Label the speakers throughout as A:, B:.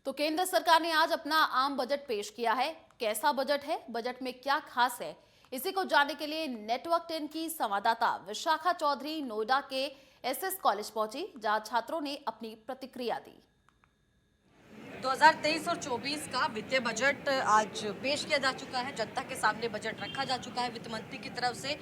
A: तो केंद्र सरकार ने आज अपना आम बजट पेश किया है। कैसा बजट है, बजट में क्या खास है, इसी को जानने के लिए नेटवर्क 10 की संवाददाता विशाखा चौधरी नोएडा के एसएस कॉलेज पहुंची, जहां छात्रों ने अपनी प्रतिक्रिया दी।
B: 2023 और 24 का वित्तीय बजट आज पेश किया जा चुका है। जनता के सामने बजट रखा जा चुका है। वित्त मंत्री की तरफ से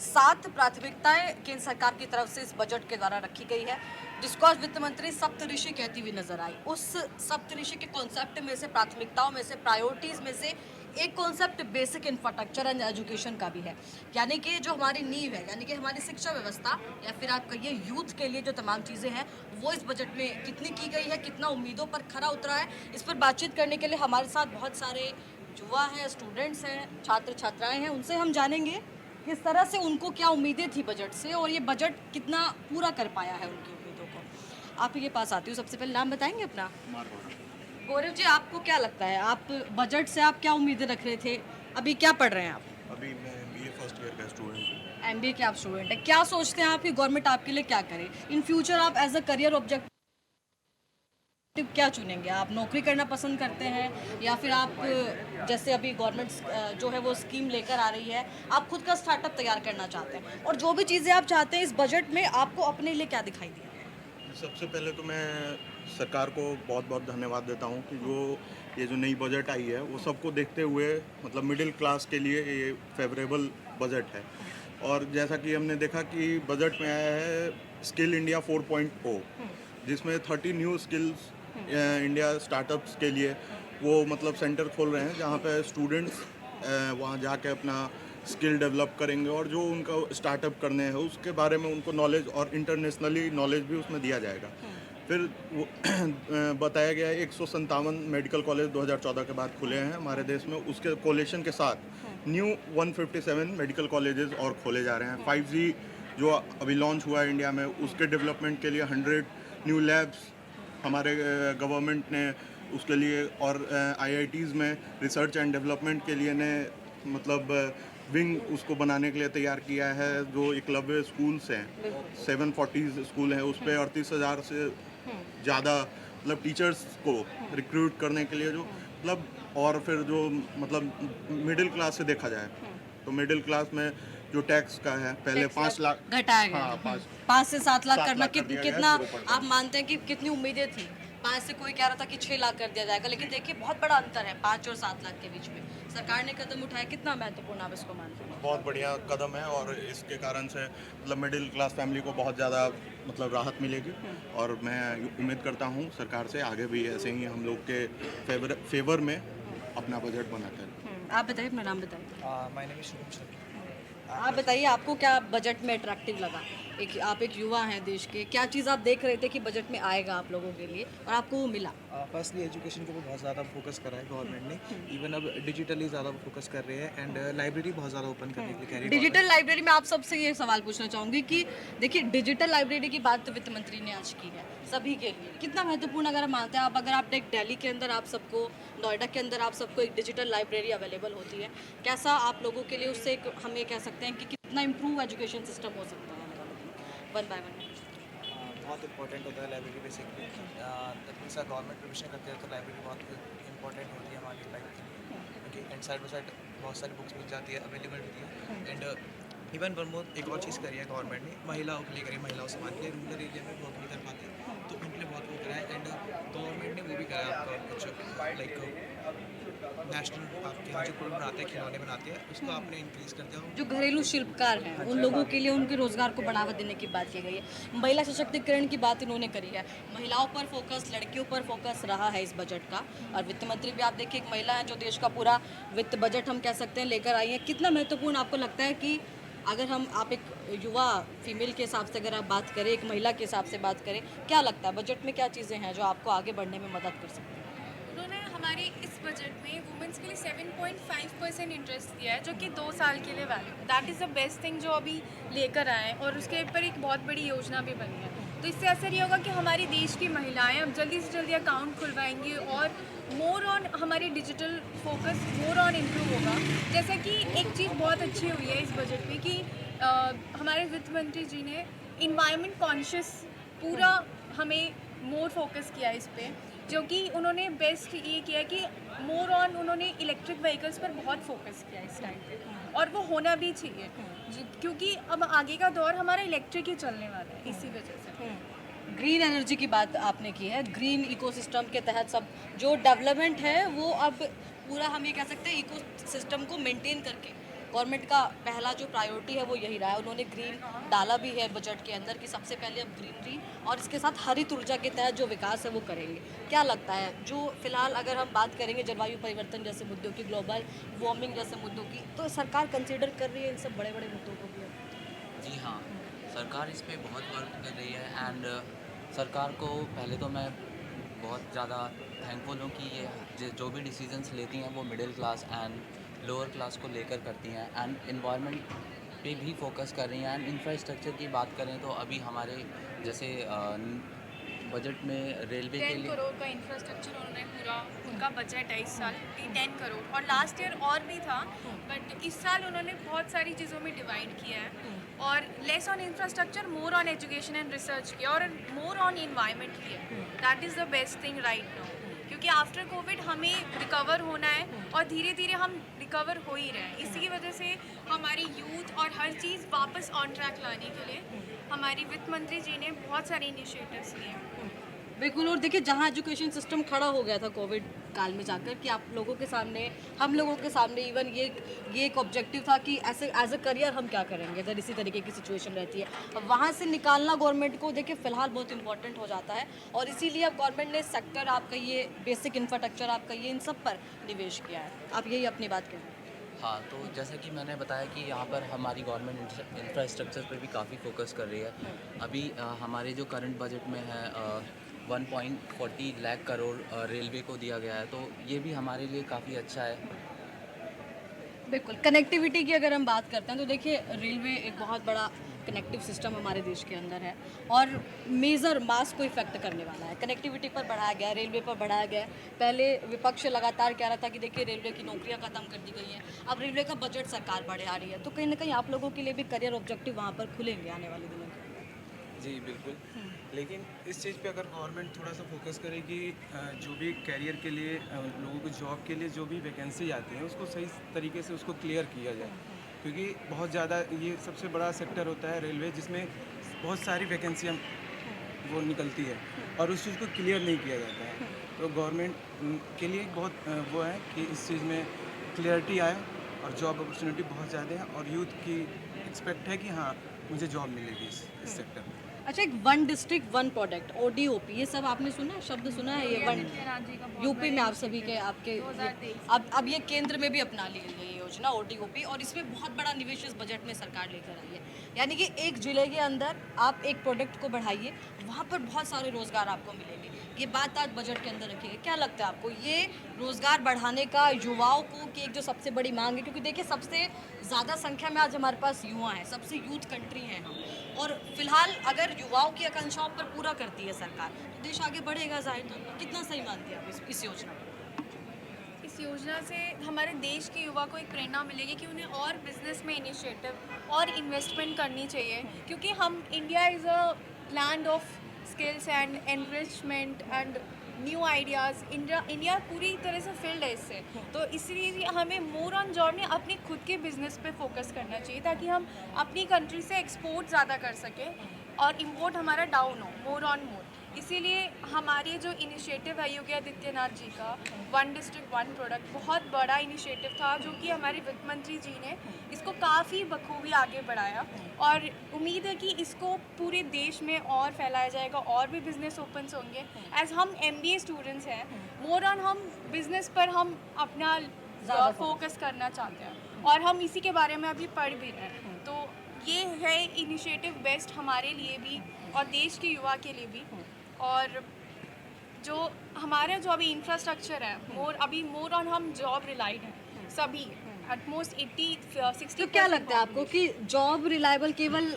B: 7 प्राथमिकताएं केंद्र सरकार की तरफ से इस बजट के द्वारा रखी गई है, जिसको आज वित्त मंत्री सप्तऋषि कहती हुई नजर आई। उस सप्तऋषि के कॉन्सेप्ट में से, प्राथमिकताओं में से, प्रायोरिटीज में से एक concept basic infrastructure and education का भी है। यानी कि जो हमारी नींव है, यानी कि हमारी शिक्षा व्यवस्था या फिर आप कहिए यूथ के लिए जो तमाम चीज़ें हैं, वो इस बजट में कितनी की गई है, कितना उम्मीदों पर खरा उतरा है, इस पर बातचीत करने के लिए हमारे साथ बहुत सारे युवा हैं, स्टूडेंट्स हैं, छात्र छात्राएं हैं। उनसे हम जानेंगे किस तरह से उनको क्या उम्मीदें थी बजट से और ये बजट कितना पूरा कर पाया है उनकी उम्मीदों को। आप ही के पास आती हूँ, सबसे पहले नाम बताएंगे अपना। गौरव जी, आपको क्या लगता है, आप बजट से आप क्या उम्मीदें रख रहे थे, अभी क्या पढ़ रहे हैं आप?
C: अभी मैं बीए फर्स्ट ईयर का स्टूडेंट हूँ।
B: एमबीए के आप स्टूडेंट हैं, क्या सोचते हैं आप कि गवर्नमेंट आपके लिए क्या करे इन फ्यूचर? आप एज अ करियर ऑब्जेक्टिव क्या चुनेंगे? आप नौकरी करना पसंद करते हैं या फिर आप जैसे अभी गवर्नमेंट जो है वो स्कीम लेकर आ रही है, आप खुद का स्टार्टअप तैयार करना चाहते हैं, और जो भी चीज़ें आप चाहते हैं इस बजट में आपको अपने लिए क्या दिखाई दिया?
C: सबसे पहले तो मैं सरकार को बहुत बहुत धन्यवाद देता हूँ कि ये जो नई बजट आई है वो सबको देखते हुए, मतलब मिडिल क्लास के लिए ये फेवरेबल बजट है। और जैसा कि हमने देखा कि बजट में आया है स्किल इंडिया 4.0, जिसमें 30 न्यू स्किल्स इंडिया स्टार्टअप्स के लिए वो मतलब सेंटर खोल रहे हैं, जहाँ पे स्टूडेंट्स वहाँ जाके अपना स्किल डेवलप करेंगे और जो उनका स्टार्टअप करने हैं उसके बारे में उनको नॉलेज और इंटरनेशनली नॉलेज भी उसमें दिया जाएगा। फिर वो बताया गया है 157 मेडिकल कॉलेज 2014 के बाद खुले हैं हमारे देश में। उसके कोलेशन के साथ न्यू 157 मेडिकल कॉलेजेस और खोले जा रहे हैं। 5G जो अभी लॉन्च हुआ है इंडिया में, उसके डेवलपमेंट के लिए 100 न्यू लैब्स हमारे गवर्नमेंट ने उसके लिए, और IITs में रिसर्च एंड डेवलपमेंट के लिए ने मतलब विंग उसको बनाने के लिए तैयार किया है। जो एकलव्य स्कूल्स हैं, 740 स्कूल हैं, उस पर 38,000 से ज़्यादा मतलब टीचर्स को रिक्रूट करने के लिए जो मतलब, और फिर जो मतलब मिडिल क्लास से देखा जाए तो मिडिल क्लास में जो टैक्स का है पहले 5 लाख
B: घटाया गया।
C: हाँ,
B: 5 से 7 लाख करना
C: कर दिया गया,
B: कितना
C: 0%।
B: आप मानते हैं कि कितनी उम्मीदें थी? 5 से कोई कह रहा था कि 6 लाख कर दिया जाएगा, लेकिन देखिए बहुत बड़ा अंतर है 5 और 7 लाख के बीच में। सरकार ने कदम उठाया, कितना महत्वपूर्ण आप इसको मानते हैं?
C: बहुत बढ़िया कदम है, और इसके कारण से मतलब मिडिल क्लास फैमिली को बहुत ज़्यादा मतलब राहत मिलेगी। और मैं उम्मीद करता हूँ सरकार से आगे भी ऐसे ही हम लोग के फेवर में अपना बजट बनाते हैं।
B: आप बताइए, अपना नाम बताइए।
D: My name is Shubham Sharma.
B: आप बताइए, आपको क्या बजट में अट्रैक्टिव लगा? आप एक युवा हैं देश के, क्या चीज़ आप देख रहे थे कि बजट में आएगा आप लोगों के लिए और आपको वो मिला?
D: फर्स्टली एजुकेशन के ऊपर बहुत ज़्यादा फोकस करा है गवर्नमेंट ने। इवन अब डिजिटली ज़्यादा फोकस कर रहे हैं एंड लाइब्रेरी बहुत ज़्यादा ओपन करने के लिए।
B: डिजिटल लाइब्रेरी में आप सबसे ये सवाल पूछना चाहूँगी कि देखिए, डिजिटल लाइब्रेरी की बात तो वित्त मंत्री ने आज की है सभी के लिए, कितना महत्वपूर्ण अगर हम मानते हैं आप, अगर आप एक दिल्ली के अंदर आप सबको, नोएडा के अंदर आप सबको एक डिजिटल लाइब्रेरी अवेलेबल होती है, कैसा आप लोगों के लिए उससे हम ये कह सकते हैं कि कितना इम्प्रूव एजुकेशन सिस्टम हो सकता है वन बाय वन?
D: बहुत इंपॉर्टेंट होता है लाइब्रेरी बेसिकली। जैसा गवर्नमेंट परमिशन करते हैं तो लाइब्रेरी बहुत इंपॉर्टेंट होती है हमारी लाइफ के लिए, क्योंकि एंड साइड बाई साइड बहुत सारी बुक्स मिल जाती है, अवेलेबल होती है। एंड इवन वन मोर एक और चीज़ करी है गवर्नमेंट ने, महिलाओं के लिए करी, महिलाओं समाज के लिए। रूरल एरिया में वर्क नहीं कर पाते तो उनके लिए बहुत वो करा है। एंड गवर्नमेंट ने वो भी करा है आपका कुछ लाइक नेशनल आपके यहाँ जो प्रोडक्ट बनाते हैं, खिलौने बनाते हैं, उसको आपने इंक्रीज़ कर दिया।
B: जो घरेलू शिल्पकार हैं उन लोगों के लिए उनके रोजगार को बढ़ावा देने की बात की गई है। महिला सशक्तिकरण की बात इन्होंने करी है, महिलाओं पर फोकस, लड़कियों पर फोकस रहा है इस बजट का। और वित्त मंत्री भी आप देखिए एक महिला है जो देश का पूरा वित्त बजट हम कह सकते हैं लेकर आई है। कितना महत्वपूर्ण आपको लगता है कि अगर आप एक युवा फीमेल के हिसाब से अगर आप बात करें, एक महिला के हिसाब से बात करें, क्या लगता है बजट में क्या चीज़ें हैं जो आपको आगे बढ़ने में मदद कर सकती हैं?
E: उन्होंने हमारे इस बजट में वुमेंस के लिए 7.5% इंटरेस्ट दिया है, जो कि 2 साल के लिए valid. That is the best thing जो अभी लेकर आए हैं, और उसके ऊपर एक बहुत बड़ी योजना भी बनी है। तो इससे असर ये होगा कि हमारी देश की महिलाएं अब जल्दी से जल्दी अकाउंट खुलवाएंगी और मोर ऑन हमारी digital focus more on improve होगा। जैसा कि एक चीज़ बहुत अच्छी हुई है इस बजट में कि हमारे वित्त मंत्री जी ने इन्वायरमेंट कॉन्शियस पूरा हमें मोर फोकस किया इस पर। जो कि उन्होंने बेस्ट ये किया कि मोर ऑन उन्होंने इलेक्ट्रिक व्हीकल्स पर बहुत फोकस किया इस टाइम पे, और वो होना भी चाहिए क्योंकि अब आगे का दौर हमारा इलेक्ट्रिक ही चलने वाला है इसी वजह से।
B: ग्रीन एनर्जी की बात आपने की है, ग्रीन इकोसिस्टम के तहत सब जो डेवलपमेंट है वो अब पूरा हम ये कह सकते हैं इकोसिस्टम को मेंटेन करके गवर्नमेंट का पहला जो प्रायोरिटी है वो यही रहा है। उन्होंने ग्रीन डाला भी है बजट के अंदर कि सबसे पहले अब ग्रीनरी और इसके साथ हरित ऊर्जा के तहत जो विकास है वो करेंगे। क्या लगता है जो फिलहाल अगर हम बात करेंगे जलवायु परिवर्तन जैसे मुद्दों की, ग्लोबल वार्मिंग जैसे मुद्दों की, तो सरकार कंसिडर कर रही है इन सब बड़े बड़े मुद्दों को भी?
F: जी हाँ, सरकार इस पे बहुत वर्क कर रही है एंड सरकार को पहले तो मैं बहुत ज़्यादा थैंकफुल हूँ कि ये जो भी डिसीजंस लेती हैं वो middle class and lower class को लेकर करती हैं एंड इन्वायरमेंट पे भी फोकस कर रही हैं। एंड इंफ्रास्ट्रक्चर की बात करें तो अभी हमारे जैसे बजट में रेलवे के
E: 10
F: लिए
E: करोड़ का इंफ्रास्ट्रक्चर उन्होंने पूरा उनका बजट है इस साल 10 करोड़, और लास्ट ईयर और भी था, बट इस साल उन्होंने बहुत सारी चीज़ों में डिवाइड किया है और less on infrastructure, more on education and research किया और मोर ऑन इन्वायरमेंट किया। That is the best thing right now, क्योंकि आफ्टर कोविड हमें रिकवर होना है और धीरे धीरे हम रिकवर हो ही रहे हैं। इसी की वजह से हमारी यूथ और हर चीज़ वापस ऑन ट्रैक लाने के लिए हमारी वित्त मंत्री जी ने बहुत सारे इनिशिएटिव्स लिए हैं।
B: बिल्कुल। और देखिए जहाँ एजुकेशन सिस्टम खड़ा हो गया था कोविड काल में जाकर कि आप लोगों के सामने, हम लोगों के सामने इवन ये एक ऑब्जेक्टिव था कि ऐसे एज अ करियर हम क्या करेंगे अगर इसी तरीके की सिचुएशन रहती है। अब वहाँ से निकालना गवर्नमेंट को देखिए फ़िलहाल बहुत इंपॉर्टेंट हो जाता है और इसीलिए अब गवर्नमेंट ने सेक्टर आप कहिए, बेसिक इंफ्रास्ट्रक्चर आप कहिए, इन सब पर निवेश किया है। आप यही अपनी बात कहें।
F: हाँ, तो जैसा कि मैंने बताया कि यहाँ पर हमारी गवर्नमेंट इंफ्रास्ट्रक्चर पे भी काफ़ी फोकस कर रही है। अभी हमारे जो करंट बजट में है 1.40 लाख करोड़ रेलवे को दिया गया है, तो ये भी हमारे लिए काफ़ी अच्छा है।
B: बिल्कुल। कनेक्टिविटी की अगर हम बात करते हैं तो देखिए रेलवे एक बहुत बड़ा कनेक्टिव सिस्टम हमारे देश के अंदर है और मेजर मास को इफेक्ट करने वाला है। कनेक्टिविटी पर बढ़ाया गया है, रेलवे पर बढ़ाया गया है। पहले विपक्ष लगातार कह रहा था कि देखिए रेलवे की नौकरियां खत्म कर दी गई हैं, अब रेलवे का बजट सरकार बढ़ा रही है, तो कहीं ना कहीं आप लोगों के लिए भी करियर ऑब्जेक्टिव वहाँ पर खुलेंगे आने वाले दिनों में।
D: जी बिल्कुल। लेकिन इस चीज़ पे अगर गवर्नमेंट थोड़ा सा फोकस करे कि जो भी कैरियर के लिए लोगों को जॉब के लिए जो भी वैकेंसी आती है उसको सही तरीके से उसको क्लियर किया जाए, क्योंकि बहुत ज़्यादा ये सबसे बड़ा सेक्टर होता है रेलवे जिसमें बहुत सारी वैकेंसियाँ वो निकलती है और उस चीज़ को क्लियर नहीं किया जाता है। तो गवर्नमेंट के लिए बहुत वो है कि इस चीज़ में क्लियरिटी आए और जॉब अपॉर्चुनिटी बहुत ज़्यादा है और यूथ की एक्सपेक्ट है कि हाँ मुझे जॉब मिलेगी इस सेक्टर में।
B: अच्छा, एक one district one product ODOP, ये सब आपने सुना है, शब्द सुना है? ये वन यूपी में आप सभी के आपके अब ये केंद्र में भी अपना ली गई है योजना ODOP और इसमें बहुत बड़ा निवेश इस बजट में सरकार लेकर आई है। यानी कि एक जिले के अंदर आप एक प्रोडक्ट को बढ़ाइए, वहाँ पर बहुत सारे रोजगार आपको मिलेंगे। ये बात आज बजट के अंदर रखी है। क्या लगता है आपको ये रोजगार बढ़ाने का युवाओं को की एक जो सबसे बड़ी मांग है, क्योंकि देखिए सबसे ज़्यादा संख्या में आज हमारे पास युवा हैं, सबसे यूथ कंट्री हैं हम, और फिलहाल अगर युवाओं की आकांक्षाओं पर पूरा करती है सरकार तो देश आगे बढ़ेगा जाहिर तौर पर। कितना सही मानती है आप इस योजना को?
E: इस योजना से हमारे देश के युवा को एक प्रेरणा मिलेगी कि उन्हें और बिजनेस में इनिशिएटिव और इन्वेस्टमेंट करनी चाहिए, क्योंकि हम India is a land of skills and enrichment and new ideas. India पूरी तरह से फील्ड है इससे, तो इसलिए हमें मोर ऑन जॉब में अपने खुद के बिजनेस पे फोकस करना चाहिए ताकि हम अपनी कंट्री से एक्सपोर्ट ज़्यादा कर सकें और इंपोर्ट हमारा डाउन हो, मोर ऑन मोर। इसीलिए हमारे जो इनिशिएटिव है योगी आदित्यनाथ जी का वन डिस्ट्रिक्ट वन प्रोडक्ट बहुत बड़ा इनिशिएटिव था, जो कि हमारे वित्त मंत्री जी ने इसको काफ़ी बखूबी आगे बढ़ाया और उम्मीद है कि इसको पूरे देश में और फैलाया जाएगा और भी बिजनेस ओपन्स होंगे। एज हम MBA स्टूडेंट्स हैं, मोर ऑन हम बिजनेस पर हम अपना फोकस करना चाहते हैं और हम इसी के बारे में अभी पढ़ भी रहे हैं। तो ये है इनिशिएटिव बेस्ट हमारे लिए भी और देश के युवा के लिए भी। और जो हमारा जो अभी इंफ्रास्ट्रक्चर है अभी मोर ऑन हम जॉब रिलाइड हैं सभी, एटमोस्ट 80-60।
B: तो क्या लगता है आपको कि जॉब रिलायबल केवल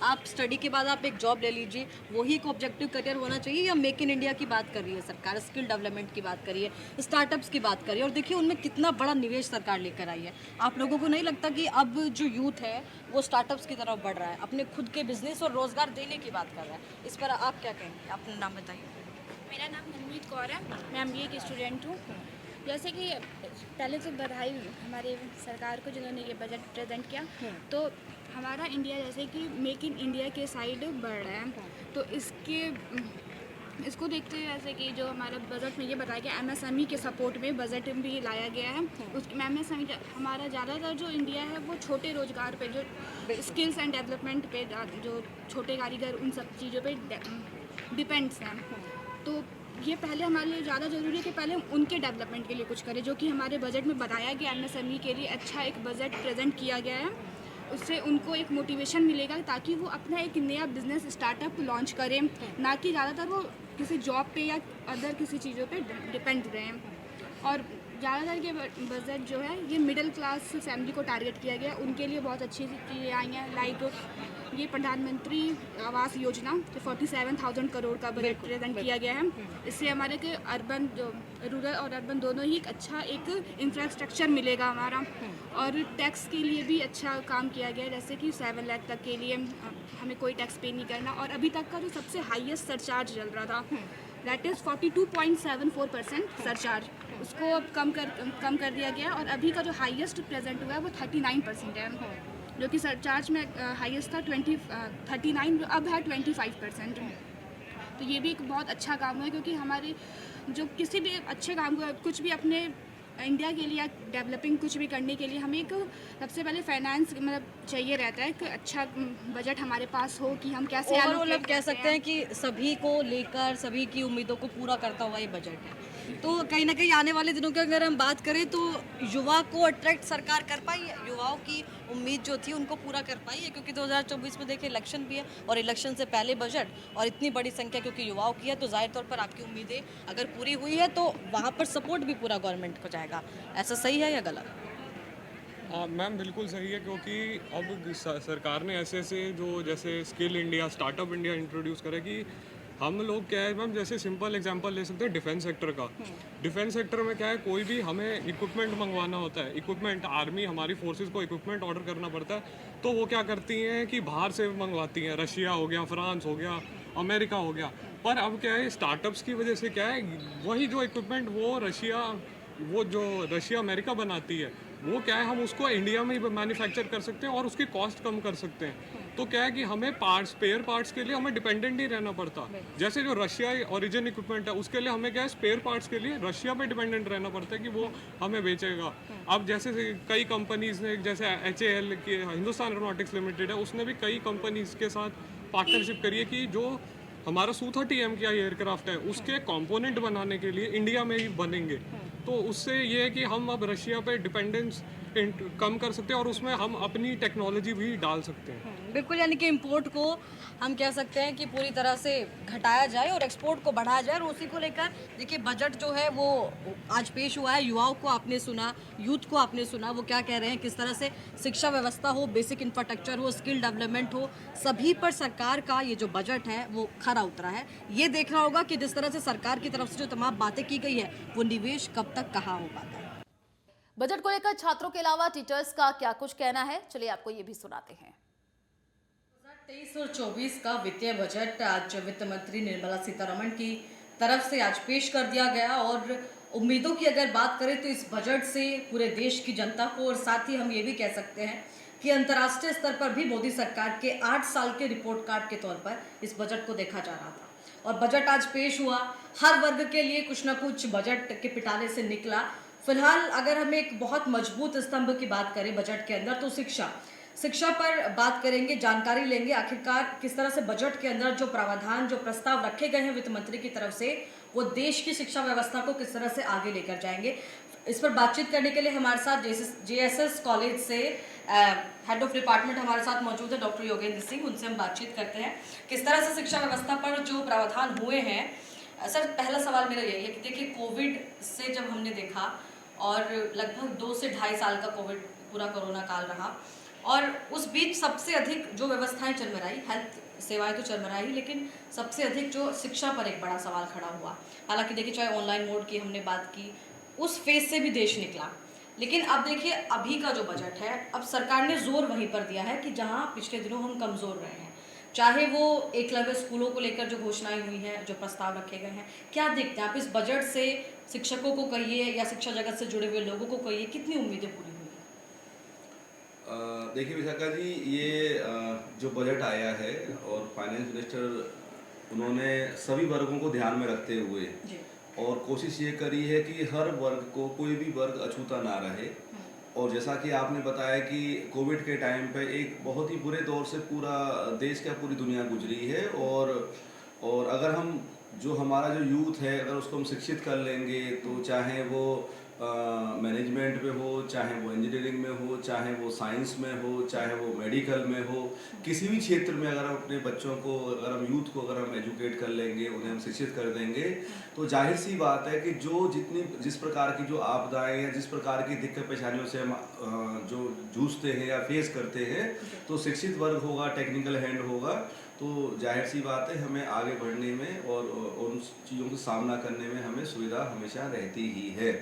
B: आप स्टडी के बाद आप एक जॉब ले लीजिए वही एक ऑब्जेक्टिव करियर होना चाहिए, या मेक इन इंडिया की बात कर रही है सरकार, स्किल डेवलपमेंट की बात करिए, स्टार्टअप्स की बात करिए, और देखिए उनमें कितना बड़ा निवेश सरकार लेकर आई है। आप लोगों को नहीं लगता कि अब जो यूथ है वो स्टार्टअप्स की तरफ बढ़ रहा है, अपने खुद के बिजनेस और रोजगार देने की बात कर रहा है? इस पर आप क्या कहेंगे? अपना नाम बताइए।
E: मेरा नाम मनमीत कौर है, मैं एमबीए की स्टूडेंट हूँ। जैसे कि पहले तो बधाई हमारे सरकार को जिन्होंने ये बजट प्रेजेंट किया। तो हमारा इंडिया जैसे कि मेक इन इंडिया के साइड बढ़ रहा है, तो इसको देखते हुए जैसे कि जो हमारा बजट में ये बताया गया एमएसएमई के सपोर्ट में बजट भी लाया गया है। उसमें एमएसएमई हमारा ज़्यादातर जो इंडिया है वो छोटे रोजगार पे, जो स्किल्स एंड डेवलपमेंट पे, जो छोटे कारीगर, उन सब चीज़ों पे डिपेंड्स हैं। तो ये पहले हमारे लिए ज़्यादा ज़रूरी है कि पहले हम उनके डेवलपमेंट के लिए कुछ करें, जो कि हमारे बजट में बताया गया। एमएसएमई के लिए अच्छा एक बजट प्रेजेंट किया गया है, उससे उनको एक मोटिवेशन मिलेगा ताकि वो अपना एक नया बिजनेस स्टार्टअप लॉन्च करें, ना कि ज़्यादातर वो किसी जॉब पे या अदर किसी चीज़ों पे डिपेंड रहें। और ज़्यादातर ये बजट जो है ये मिडिल क्लास फैमिली को टारगेट किया गया है, उनके लिए बहुत अच्छी चीज़ें आई हैं। लाइक ये प्रधानमंत्री आवास योजना जो 47,000 करोड़ का बजट प्रेजेंट किया गया है, इससे हमारे के अर्बन, जो रूरल और अर्बन दोनों ही एक इंफ्रास्ट्रक्चर मिलेगा हमारा। और टैक्स के लिए भी अच्छा काम किया गया है, जैसे कि 7 लाख तक के लिए हमें कोई टैक्स पे नहीं करना। और अभी तक का जो सबसे हाईएस्ट सरचार्ज चल रहा था, दैट इज़ 42.74% सरचार्ज, उसको अब कम कर दिया गया। और अभी का जो हाईएस्ट प्रेजेंट हुआ है वो 39% है, जो कि सरचार्ज में हाईएस्ट था 39, जो अब है 25%। तो ये भी एक बहुत अच्छा काम हुआ है, क्योंकि हमारे जो किसी भी अच्छे काम को, कुछ भी अपने इंडिया के लिए या डेवलपिंग कुछ भी करने के लिए हमें एक सबसे पहले फाइनेंस मतलब चाहिए रहता है कि अच्छा बजट हमारे पास हो कि हम कैसे
B: ओवरऑल अब कह सकते हैं कि सभी को लेकर, सभी की उम्मीदों को पूरा करता हुआ ये बजट है। तो कहीं ना कहीं आने वाले दिनों की अगर हम बात करें तो युवा को अट्रैक्ट सरकार कर पाई है, युवाओं की उम्मीद जो थी उनको पूरा कर पाई है, क्योंकि 2024 में देखिए इलेक्शन भी है और इलेक्शन से पहले बजट और इतनी बड़ी संख्या क्योंकि युवाओं की है, तो जाहिर तौर पर आपकी उम्मीदें अगर पूरी हुई है तो वहाँ पर सपोर्ट भी पूरा गवर्नमेंट को जाएगा। ऐसा सही है या गलत?
G: मैम बिल्कुल सही है, क्योंकि अब सरकार ने ऐसे जो जैसे skill India, startup India introduce करे कि हम लोग क्या है मैम, जैसे सिंपल एग्जांपल ले सकते हैं डिफेंस सेक्टर का। डिफेंस सेक्टर में क्या है, कोई भी हमें इक्विपमेंट मंगवाना होता है, इक्विपमेंट आर्मी हमारी फोर्सेस को इक्विपमेंट ऑर्डर करना पड़ता है, तो वो क्या करती हैं कि बाहर से मंगवाती हैं, रशिया हो गया, फ्रांस हो गया, अमेरिका हो गया। पर अब क्या है, स्टार्टअप्स की वजह से क्या है, वही जो इक्विपमेंट वो जो रशिया अमेरिका बनाती है, वो क्या है हम उसको इंडिया में ही मैन्युफैक्चर कर सकते हैं और उसकी कॉस्ट कम कर सकते हैं। तो क्या है कि हमें स्पेयर पार्ट्स के लिए हमें डिपेंडेंट नहीं रहना पड़ता। जैसे जो रशिया ओरिजिन इक्विपमेंट है उसके लिए हमें क्या है, स्पेयर पार्ट्स के लिए रशिया पे डिपेंडेंट रहना पड़ता है कि वो हमें बेचेगा। अब जैसे कई कंपनीज ने, जैसे HAL की हिंदुस्तान एरोनॉटिक्स लिमिटेड है, उसने भी कई कंपनीज के साथ पार्टनरशिप करी है कि जो हमारा Su-30 MKI एयरक्राफ्ट है उसके कंपोनेंट बनाने के लिए इंडिया में ही बनेंगे। तो उससे ये है कि हम अब रशिया पे डिपेंडेंस कम कर सकते हैं और उसमें हम अपनी टेक्नोलॉजी भी डाल सकते हैं।
B: बिल्कुल, यानी कि इंपोर्ट को हम कह सकते हैं कि पूरी तरह से घटाया जाए और एक्सपोर्ट को बढ़ाया जाए। और उसी को लेकर देखिए बजट जो है वो आज पेश हुआ है। युवाओं को आपने सुना, यूथ को आपने सुना, वो क्या कह रहे हैं, किस तरह से शिक्षा व्यवस्था हो, बेसिक इंफ्रास्ट्रक्चर हो, स्किल डेवलपमेंट हो, सभी पर सरकार का ये जो बजट है वो खरा उतरा है। ये देखना होगा कि जिस तरह से सरकार की तरफ से जो तमाम बातें की गई है वो निवेश कब तक कहाँ हो पाता है।
A: बजट को लेकर छात्रों के अलावा टीचर्स का क्या कुछ कहना है, चलिए आपको ये भी सुनाते हैं।
B: 2023 और 24 का वित्तीय बजट आज वित्त मंत्री निर्मला सीतारमण की तरफ से आज पेश कर दिया गया। और उम्मीदों की अगर बात करें तो इस बजट से पूरे देश की जनता को, और साथ ही हम ये भी कह सकते हैं कि अंतर्राष्ट्रीय स्तर पर भी मोदी सरकार के 8 साल के रिपोर्ट कार्ड के तौर पर इस बजट को देखा जा रहा था। और बजट आज पेश हुआ, हर वर्ग के लिए कुछ ना कुछ बजट के पिटारे से निकला। फिलहाल अगर हम एक बहुत मजबूत स्तंभ की बात करें बजट के अंदर तो शिक्षा पर बात करेंगे, जानकारी लेंगे आखिरकार किस तरह से बजट के अंदर जो प्रावधान, जो प्रस्ताव रखे गए हैं वित्त मंत्री की तरफ से, वो देश की शिक्षा व्यवस्था को किस तरह से आगे लेकर जाएंगे। इस पर बातचीत करने के लिए हमारे साथ JSS कॉलेज से हेड ऑफ डिपार्टमेंट हमारे साथ मौजूद है डॉक्टर योगेंद्र सिंह। उनसे हम बातचीत करते हैं किस तरह से शिक्षा व्यवस्था पर जो प्रावधान हुए हैं। सर, पहला सवाल मेरा यही है कि देखिए कोविड से जब हमने देखा और लगभग 2 से 2.5 साल का कोविड पूरा कोरोना काल रहा, और उस बीच सबसे अधिक जो व्यवस्थाएं चरमराई, हेल्थ सेवाएं तो चरमराई, लेकिन सबसे अधिक जो शिक्षा पर एक बड़ा सवाल खड़ा हुआ। हालांकि देखिए चाहे ऑनलाइन मोड की हमने बात की, उस फेज से भी देश निकला, लेकिन अब देखिए अभी का जो बजट है, अब सरकार ने जोर वहीं पर दिया है कि जहां पिछले दिनों हम कमज़ोर रहे हैं। चाहे वो एकलव्य स्कूलों को लेकर जो घोषणाएं हुई हैं, जो प्रस्ताव रखे गए हैं, क्या देखते हैं आप इस बजट से? शिक्षकों को कहिए या शिक्षा जगत से जुड़े हुए लोगों को कहिए, कितनी उम्मीदें पूरी हुई हैं?
H: देखिए विशाखा जी, ये जो बजट आया है और फाइनेंस मिनिस्टर उन्होंने सभी वर्गों को ध्यान में रखते हुए
B: जी।
H: और कोशिश ये करी है कि हर वर्ग को, कोई भी वर्ग अछूता ना रहे। और जैसा कि आपने बताया कि कोविड के टाइम पे एक बहुत ही बुरे दौर से पूरा देश क्या पूरी दुनिया गुजरी है, और अगर हम जो हमारा जो यूथ है अगर उसको हम शिक्षित कर लेंगे, तो चाहे वो मैनेजमेंट में हो, चाहे वो इंजीनियरिंग में हो, चाहे वो साइंस में हो, चाहे वो मेडिकल में हो, किसी भी क्षेत्र में अगर हम अपने बच्चों को, अगर हम यूथ को अगर हम एजुकेट कर लेंगे, उन्हें हम शिक्षित कर देंगे, तो जाहिर सी बात है कि जिस प्रकार की जो आपदाएं या जिस प्रकार की दिक्कत परेशानियों से हम जो जूझते हैं या फेस करते हैं, तो शिक्षित वर्ग होगा, टेक्निकल हैंड होगा, तो जाहिर सी बात है हमें आगे बढ़ने में और उन चीज़ों का सामना करने में हमें सुविधा हमेशा रहती ही है।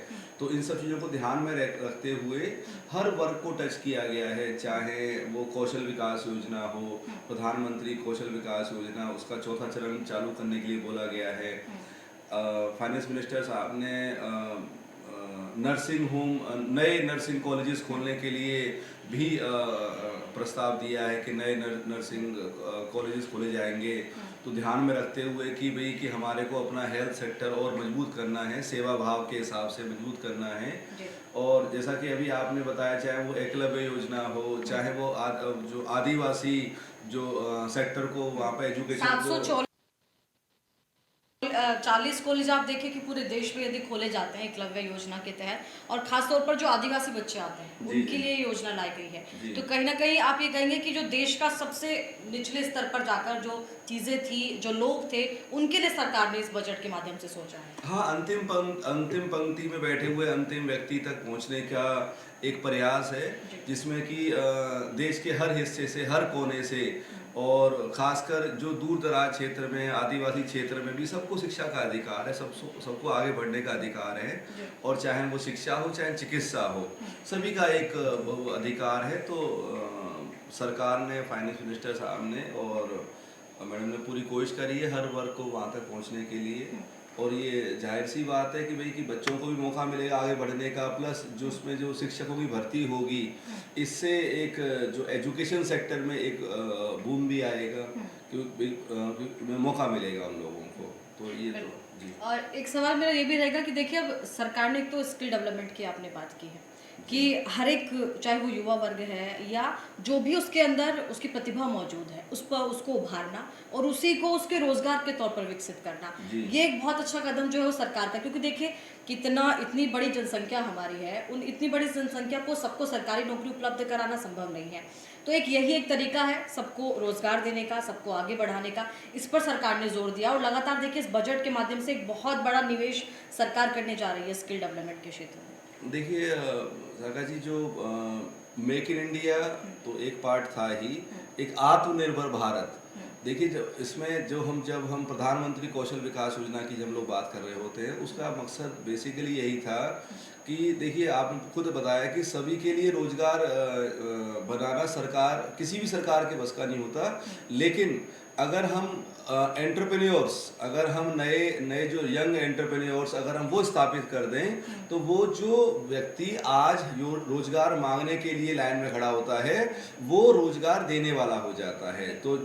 H: तो इन सब चीज़ों को ध्यान में रखते हुए हर वर्ग को टच किया गया है, चाहे वो कौशल विकास योजना हो, प्रधानमंत्री कौशल विकास योजना, उसका चौथा चरण चालू करने के लिए बोला गया है। फाइनेंस मिनिस्टर साहब ने नर्सिंग होम, नए नर्सिंग कॉलेजेस खोलने के लिए भी प्रस्ताव दिया है कि नए नर्सिंग कॉलेजेस खोले जाएंगे। तो ध्यान में रखते हुए कि भाई कि हमारे को अपना हेल्थ सेक्टर और मजबूत करना है, सेवा भाव के हिसाब से मजबूत करना है। और जैसा कि अभी आपने बताया, चाहे वो एकलव्य योजना हो, चाहे वो जो आदिवासी जो सेक्टर को वहाँ पे एजुकेशन को
B: 40 कॉलेज आप देखें कि पूरे देश में यदि खोले जाते हैं एकलव्य योजना के तहत, और खास तौर पर जो आदिवासी बच्चे आते हैं उनके लिए योजना लाई गई है। तो कहीं ना कहीं आप ये कहेंगे कि जो देश का सबसे निचले स्तर पर जाकर जो चीजें थी, जो लोग थे, उनके लिए सरकार ने इस बजट के माध्यम से सोचा है।
H: हाँ, अंतिम पंक्ति में बैठे हुए अंतिम व्यक्ति तक पहुंचने का एक प्रयास है, जिसमें कि देश के हर हिस्से से, हर कोने से, और खासकर जो दूर दराज क्षेत्र में, आदिवासी क्षेत्र में भी सबको शिक्षा का अधिकार है, सबको आगे बढ़ने का अधिकार है। और चाहे वो शिक्षा हो, चाहे चिकित्सा हो, सभी का एक अधिकार है। तो सरकार ने, फाइनेंस मिनिस्टर साहब ने और मैडम ने पूरी कोशिश करी है हर वर्ग को वहाँ तक पहुँचने के लिए। और ये जाहिर सी बात है कि भाई कि बच्चों को भी मौका मिलेगा आगे बढ़ने का, प्लस जो उसमें जो शिक्षकों की भर्ती होगी, इससे एक जो एजुकेशन सेक्टर में एक बूम भी आएगा, क्योंकि मौका मिलेगा उन लोगों को। तो ये तो जी।
B: और एक सवाल मेरा ये भी रहेगा कि देखिए, अब सरकार ने एक तो स्किल डेवलपमेंट की आपने बात की है कि हर एक, चाहे वो युवा वर्ग है या जो भी उसके अंदर उसकी प्रतिभा मौजूद है, उस पर उसको उभारना और उसी को उसके रोजगार के तौर पर विकसित करना, ये एक बहुत अच्छा कदम जो है वो सरकार का। क्योंकि देखिए इतनी बड़ी जनसंख्या हमारी है, उन इतनी बड़ी जनसंख्या को सबको सरकारी नौकरी उपलब्ध कराना संभव नहीं है। तो यही एक तरीका है सबको रोजगार देने का, सबको आगे बढ़ाने का। इस पर सरकार ने जोर दिया और लगातार देखिए इस बजट के माध्यम से एक बहुत बड़ा निवेश सरकार करने जा रही है स्किल डेवलपमेंट के क्षेत्र में।
H: देखिए सागा जी, जो मेक इन इंडिया तो एक पार्ट था ही, एक आत्मनिर्भर भारत। देखिए जब हम प्रधानमंत्री कौशल विकास योजना की जब लोग बात कर रहे होते हैं, उसका मकसद बेसिकली यही था कि देखिए आपने खुद बताया कि सभी के लिए रोजगार बनाना किसी भी सरकार के बस का नहीं होता। लेकिन अगर हम एंटरप्रेन्योर्स, अगर हम नए जो यंग एंटरप्रेन्योर्स अगर हम वो स्थापित कर दें, तो वो जो व्यक्ति आज रोजगार मांगने के लिए लाइन में खड़ा होता है, वो रोजगार देने वाला हो जाता है। तो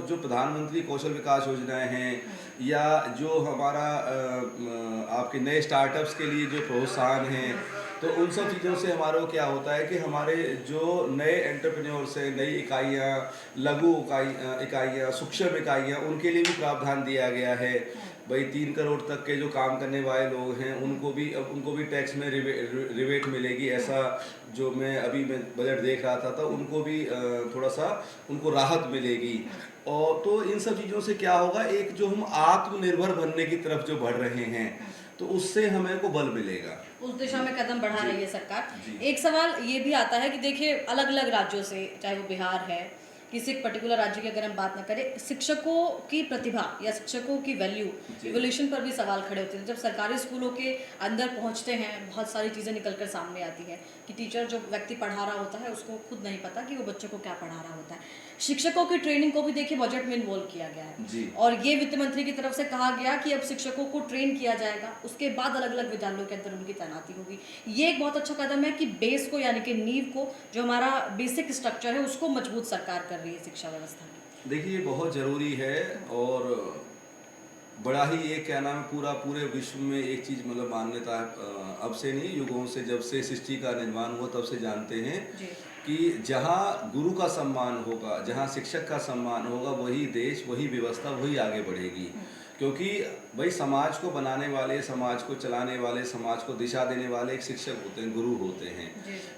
H: जो प्रधानमंत्री कौशल विकास योजनाएं हैं या जो हमारा आपके नए स्टार्टअप्स के लिए जो प्रोत्साहन हैं, तो उन सब चीज़ों से हमारा क्या होता है कि हमारे जो नए एंटरप्रेन्योर्स हैं, नई इकाइयाँ, लघु इकाइयाँ, सूक्ष्म इकाइयाँ, उनके लिए भी प्रावधान दिया गया है। भाई 3 करोड़ तक के जो काम करने वाले लोग हैं, उनको भी टैक्स में रिबेट मिलेगी। ऐसा जो मैं बजट देख रहा था, उनको भी थोड़ा सा उनको राहत मिलेगी। और तो इन सब चीज़ों से क्या होगा, एक जो हम आत्मनिर्भर बनने की तरफ जो बढ़ रहे हैं, तो उससे हमें को बल मिलेगा।
B: उस दिशा में कदम बढ़ा रही है सरकार। एक सवाल ये भी आता है कि देखिए अलग अलग राज्यों से, चाहे वो बिहार है किसी एक पर्टिकुलर राज्य की अगर हम बात ना करें, शिक्षकों की प्रतिभा या शिक्षकों की वैल्यू इवोल्यूशन पर भी सवाल खड़े होते हैं। जब सरकारी स्कूलों के अंदर पहुंचते हैं, बहुत सारी चीज़ें निकल कर सामने आती हैं कि टीचर जो व्यक्ति पढ़ा रहा होता है उसको खुद नहीं पता कि वो बच्चों को क्या पढ़ा रहा होता है। शिक्षकों की ट्रेनिंग को भी देखिए बजट में इन्वॉल्व किया गया है और ये वित्त मंत्री की तरफ से कहा गया कि अब शिक्षकों को ट्रेन किया जाएगा, उसके बाद अलग अलग विद्यालयों के अंदर उनकी तैनाती होगी। ये एक बहुत अच्छा कदम है कि बेस को यानी कि नींव को, जो हमारा बेसिक स्ट्रक्चर है, उसको मजबूत सरकार कर रही है शिक्षा व्यवस्था की।
H: देखिए ये बहुत ज़रूरी है और बड़ा ही ये क्या नाम है पूरे विश्व में एक चीज़ मतलब मान्यता अब से नहीं, युगों से, जब से सृष्टि का निर्माण हुआ तब से जानते हैं कि जहाँ गुरु का सम्मान होगा, जहाँ शिक्षक का सम्मान होगा, वही देश, वही व्यवस्था, वही आगे बढ़ेगी। क्योंकि भाई समाज को बनाने वाले, समाज को चलाने वाले, समाज को दिशा देने वाले एक शिक्षक होते हैं, गुरु होते हैं।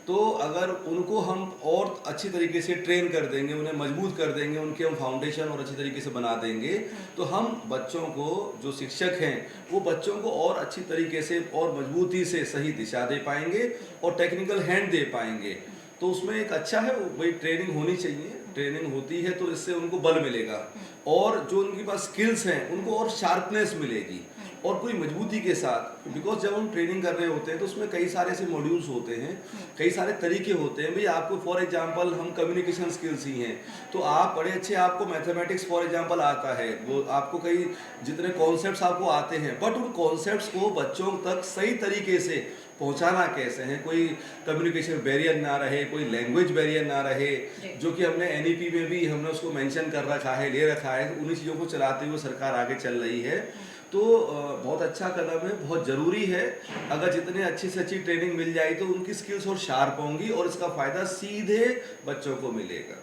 H: तो अगर उनको हम और अच्छी तरीके से ट्रेन कर देंगे, उन्हें मजबूत कर देंगे, उनके हम फाउंडेशन और अच्छी तरीके से बना देंगे, तो हम बच्चों को, जो शिक्षक हैं, वो बच्चों को और अच्छी तरीके से और मजबूती से सही दिशा दे पाएंगे और टेक्निकल हैंड दे पाएंगे। तो उसमें एक अच्छा है भाई ट्रेनिंग होनी चाहिए, ट्रेनिंग होती है तो इससे उनको बल मिलेगा और जो उनके पास स्किल्स हैं उनको और शार्पनेस मिलेगी और पूरी मजबूती के साथ। बिकॉज जब हम ट्रेनिंग कर रहे होते हैं तो उसमें कई सारे ऐसे मॉड्यूल्स होते हैं, कई सारे तरीके होते हैं। भाई आपको फॉर एग्जांपल हम कम्युनिकेशन स्किल्स ही हैं तो आप बड़े अच्छे, आपको मैथमेटिक्स फॉर एग्जांपल आता है, वो आपको कई जितने कॉन्सेप्ट्स आपको आते हैं, बट उन कॉन्सेप्ट्स को बच्चों तक सही तरीके से पहुंचाना कैसे है, कोई कम्युनिकेशन बैरियर ना रहे, कोई लैंग्वेज बैरियर ना रहे, जो कि हमने एनईपी में भी हमने उसको मेंशन कर रखा है, ले रखा है। उन्हीं चीज़ों को चलाते हुए सरकार आगे चल रही है। तो बहुत अच्छा कदम है, बहुत ज़रूरी है। अगर जितने अच्छी से अच्छी ट्रेनिंग मिल जाए तो उनकी स्किल्स और शार्प होंगी और इसका फ़ायदा सीधे बच्चों को मिलेगा।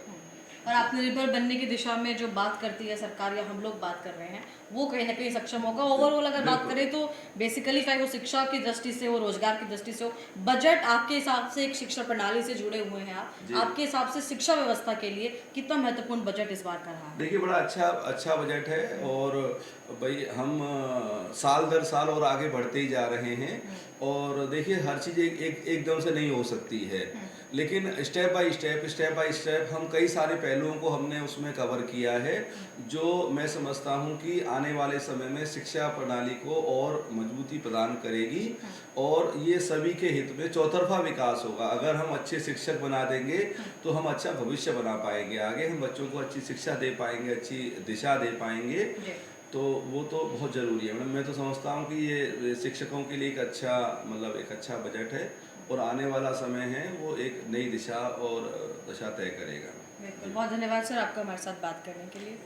B: और आत्मनिर्भर बनने की दिशा में जो बात करती है सरकार या हम लोग बात कर रहे हैं, वो कहीं ना कहीं सक्षम होगा। ओवरऑल अगर बात करें तो बेसिकली चाहे वो शिक्षा की दृष्टि से हो, रोजगार की दृष्टि से हो, बजट आपके हिसाब से एक शिक्षा प्रणाली से जुड़े हुए हैं आपके हिसाब से शिक्षा व्यवस्था के लिए कितना महत्वपूर्ण बजट इस बार का रहा है?
H: देखिए बड़ा अच्छा बजट है और भाई हम साल दर साल और आगे बढ़ते ही जा रहे हैं। और देखिए हर चीज़ एकदम से नहीं हो सकती है, लेकिन स्टेप बाय स्टेप हम कई सारे पहलुओं को हमने उसमें कवर किया है, जो मैं समझता हूँ कि आने वाले समय में शिक्षा प्रणाली को और मजबूती प्रदान करेगी और ये सभी के हित में चौतरफा विकास होगा। अगर हम अच्छे शिक्षक बना देंगे तो हम अच्छा भविष्य बना पाएंगे, आगे हम बच्चों को अच्छी शिक्षा दे पाएंगे, अच्छी दिशा दे पाएंगे। तो वो तो बहुत ज़रूरी है। मैं तो समझता हूँ कि ये शिक्षकों के लिए एक अच्छा बजट है और आने वाला समय है वो एक नई दिशा और दशा तय करेगा।
B: बिल्कुल, बहुत धन्यवाद सर आपका हमारे साथ बात करने के लिए।